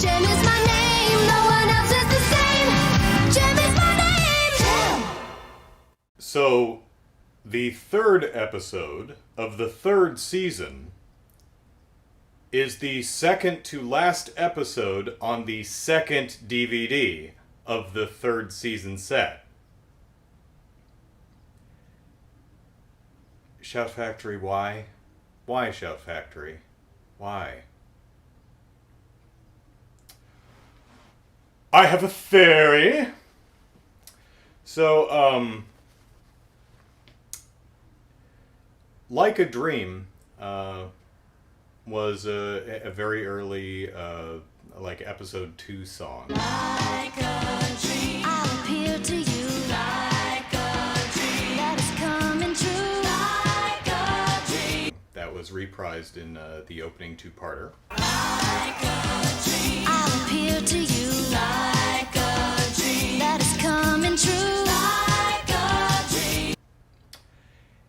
JEM is my name, no one else is the same. JEM is my name. JEM. So, the third episode of the third season is the second to last episode on the second DVD of the third season set. Shout Factory, why? Why Shout Factory? Why? I have a theory. So, Like a Dream was a very early, like episode 2 song. Like a dream, I'll appear to you. Like a dream, that is coming true. Like a dream, That was reprised in the opening 2-parter. like a dream, I'll appear to you. Like a dream, that is coming true. Like a dream,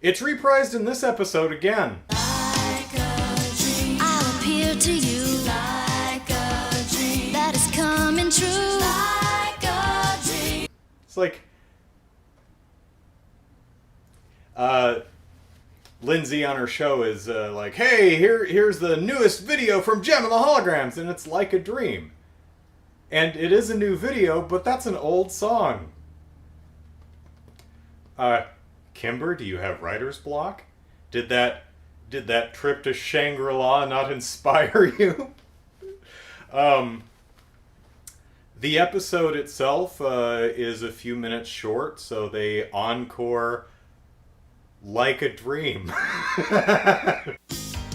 It's reprised in this episode again. like a dream, I'll appear to you. Like a dream, that is coming true. Like a dream. It's like, Lindsay on her show is like, hey, here's the newest video from JEM and the Holograms, and it's Like a Dream. And it is a new video, but that's an old song. Kimber, do you have writer's block? Did that trip to Shangri-La not inspire you? The episode itself is a few minutes short, so they encore Like a Dream.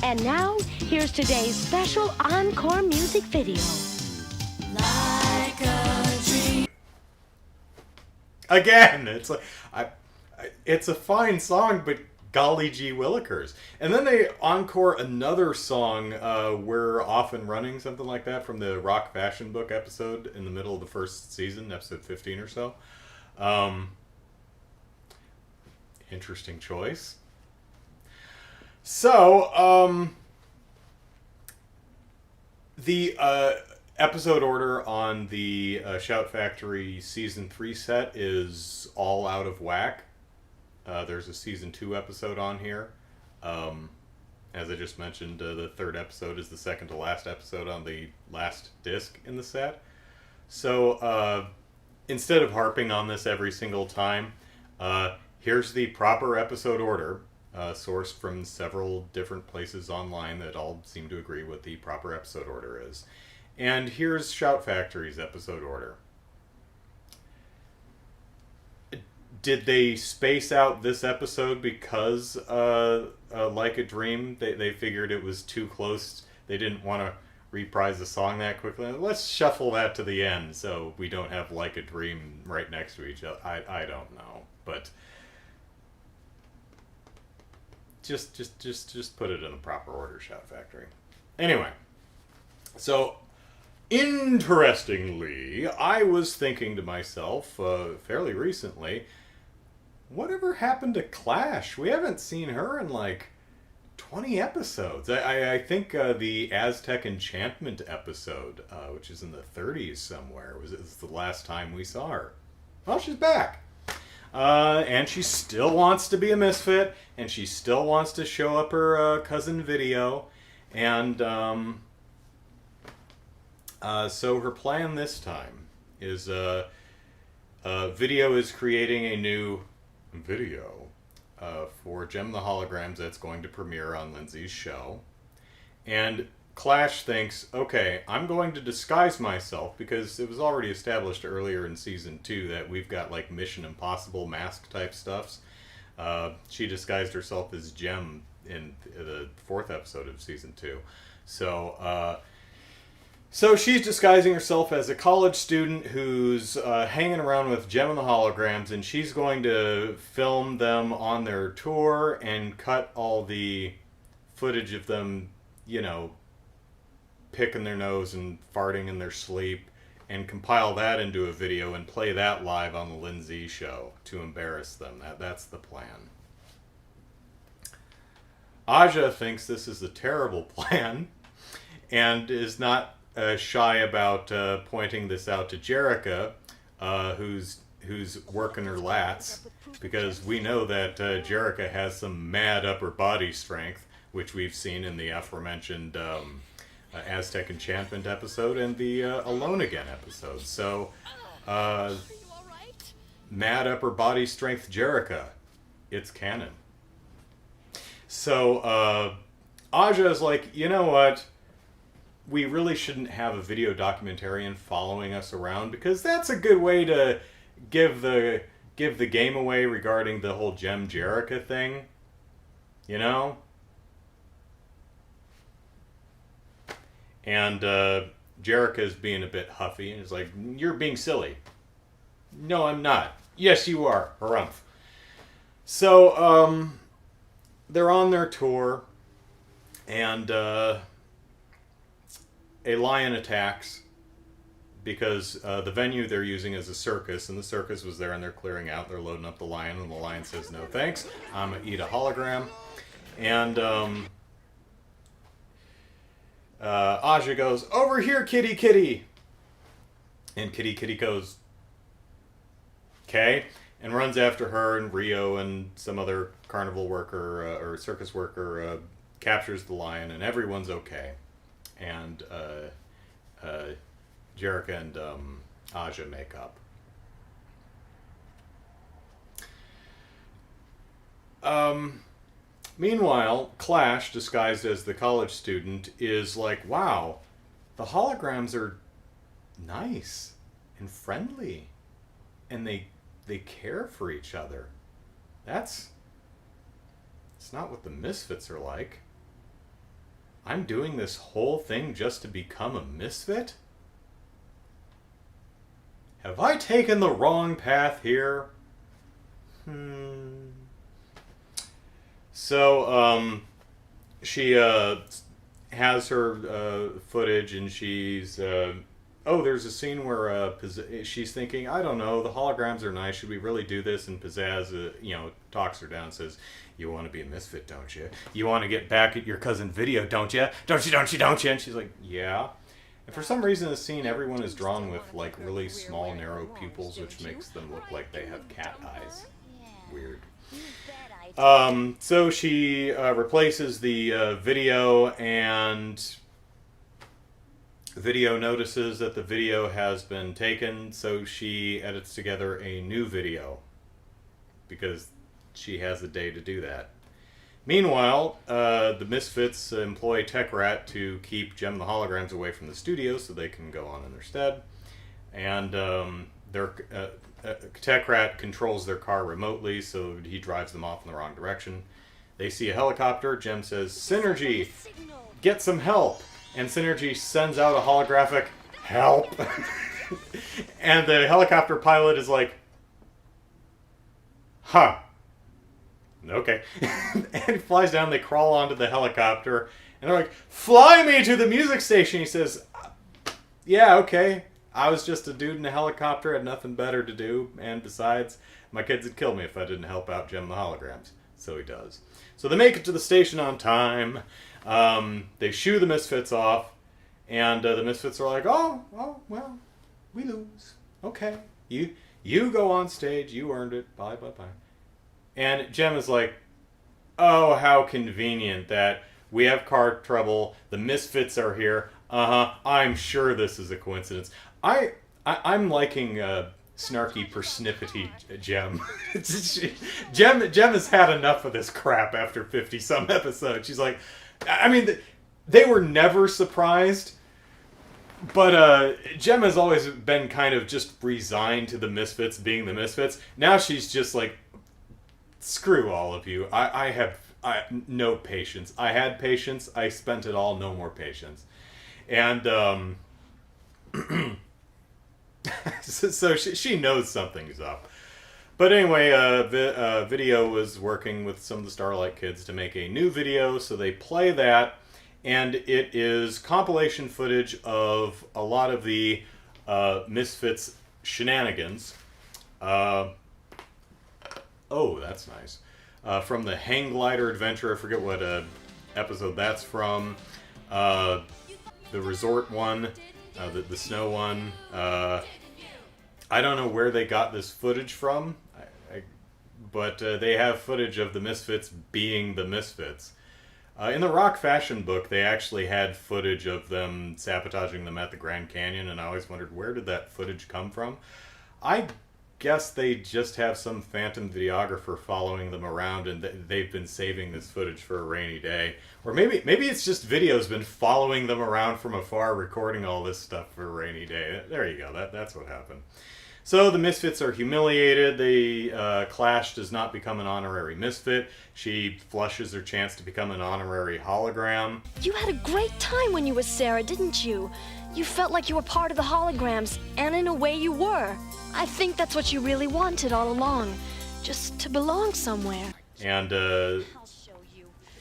And now, here's today's special encore music video. Like a dream. Again, it's like it's a fine song, but golly gee willikers. And then they encore another song, We're Off and Running, something like that, from the Rock Fashion Book episode in the middle of the first season, episode 15 or so. Interesting choice. So, the episode order on the Shout Factory Season 3 set is all out of whack. There's a Season 2 episode on here. As I just mentioned, the third episode is the second to last episode on the last disc in the set. So, instead of harping on this every single time, here's the proper episode order, sourced from several different places online that all seem to agree what the proper episode order is. And here's Shout Factory's episode order. Did they space out this episode because, Like a Dream, they figured it was too close? They didn't want to reprise the song that quickly? Let's shuffle that to the end so we don't have Like a Dream right next to each other. I don't know, but just put it in the proper order, Shout Factory. Anyway, so interestingly, I was thinking to myself fairly recently, whatever happened to Clash? We haven't seen her in like 20 episodes. I think the Aztec Enchantment episode, which is in the 30s somewhere, is the last time we saw her. Well, she's back. And she still wants to be a misfit, and she still wants to show up her cousin Video, and so her plan this time is Video is creating a new video for JEM the Holograms that's going to premiere on Lindsay's show, and Clash thinks, okay, I'm going to disguise myself, because it was already established earlier in Season 2 that we've got, like, Mission Impossible mask-type stuffs. She disguised herself as JEM in the 4th episode of Season 2. So she's disguising herself as a college student who's hanging around with JEM and the Holograms, and she's going to film them on their tour and cut all the footage of them, you know, picking their nose and farting in their sleep, and compile that into a video and play that live on the Lindsay show to embarrass them. That's the plan. Aja thinks this is a terrible plan and is not shy about pointing this out to Jerica, who's working her lats, because we know that Jerica has some mad upper body strength, which we've seen in the aforementioned Aztec Enchantment episode and the Alone Again episode. So, mad upper body strength Jerica. It's canon. So, Aja is like, you know what? We really shouldn't have a video documentarian following us around, because that's a good way to give the game away regarding the whole JEM Jerica thing. You know? And Jerica's being a bit huffy and is like, you're being silly. No, I'm not. Yes, you are. Harumph. So, they're on their tour, and a lion attacks, because the venue they're using is a circus, and the circus was there, and they're clearing out, they're loading up the lion, and the lion says, no thanks, I'm gonna eat a hologram. And Aja goes, over here, kitty, kitty. And kitty, kitty goes, okay, and runs after her, and Rio and some other carnival worker or circus worker captures the lion, and everyone's okay. And Jerica and Aja make up. Meanwhile, Clash, disguised as the college student, is like, wow, the holograms are nice and friendly, and they care for each other. It's not what the Misfits are like. I'm doing this whole thing just to become a misfit? Have I taken the wrong path here? So, she has her footage, and she's... there's a scene where she's thinking, I don't know, the holograms are nice, should we really do this? And Pizzazz, talks her down and says, you want to be a misfit, don't you? You want to get back at your cousin Video, don't you? Don't you? And she's like, yeah. And for some reason in the scene, everyone is drawn with, like, really small, narrow pupils, which makes them look like they have cat eyes. Weird. So she replaces the video, and Video notices that the video has been taken, so she edits together a new video, because she has a day to do that. Meanwhile, the Misfits employ Tech Rat to keep JEM the Holograms away from the studio so they can go on in their stead. And Tech Rat controls their car remotely, so he drives them off in the wrong direction. They see a helicopter. JEM says, Synergy, get some help. And Synergy sends out a holographic help. And the helicopter pilot is like, huh. Okay. And he flies down, they crawl onto the helicopter, and they're like, fly me to the music station! He says, yeah, okay. I was just a dude in a helicopter, had nothing better to do, and besides, my kids would kill me if I didn't help out JEM the Holograms. So he does. So they make it to the station on time. They shoo the Misfits off, and the Misfits are like, oh, well, we lose. Okay. You go on stage, you earned it, bye. And JEM is like, oh, how convenient that we have car trouble, the Misfits are here, I'm sure this is a coincidence. I'm liking snarky persnippety JEM. JEM has had enough of this crap after 50-some episodes. She's like, I mean, they were never surprised, but JEM has always been kind of just resigned to the Misfits being the Misfits. Now she's just like, screw all of you. I have no patience. I had patience. I spent it all. No more patience. And so she knows something's up. But anyway, Video was working with some of the Starlight Kids to make a new video, so they play that, and it is compilation footage of a lot of the Misfits shenanigans. Oh, that's nice. From the Hang Glider Adventure, I forget what episode that's from. the resort one, the snow one. I don't know where they got this footage from, but they have footage of the Misfits being the Misfits. In the Rock Fashion book, they actually had footage of them sabotaging them at the Grand Canyon, and I always wondered, where did that footage come from? I guess they just have some phantom videographer following them around, and they've been saving this footage for a rainy day. Or maybe it's just video's been following them around from afar, recording all this stuff for a rainy day. There you go, that's what happened. So the Misfits are humiliated. Clash does not become an honorary Misfit. She flushes her chance to become an honorary hologram. You had a great time when you were Sarah, didn't you? You felt like you were part of the Holograms, and in a way you were. I think that's what you really wanted all along, just to belong somewhere. And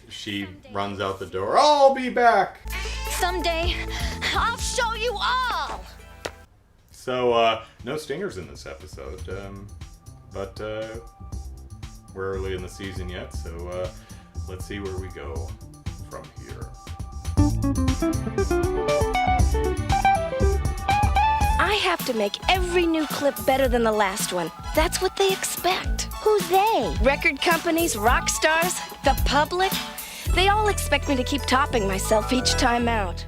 she runs out the door. I'll be back! Someday, I'll show you all! So, no stingers in this episode, but we're early in the season yet, so let's see where we go from here. I have to make every new clip better than the last one. That's what they expect. Who's they? Record companies, rock stars, the public. They all expect me to keep topping myself each time out.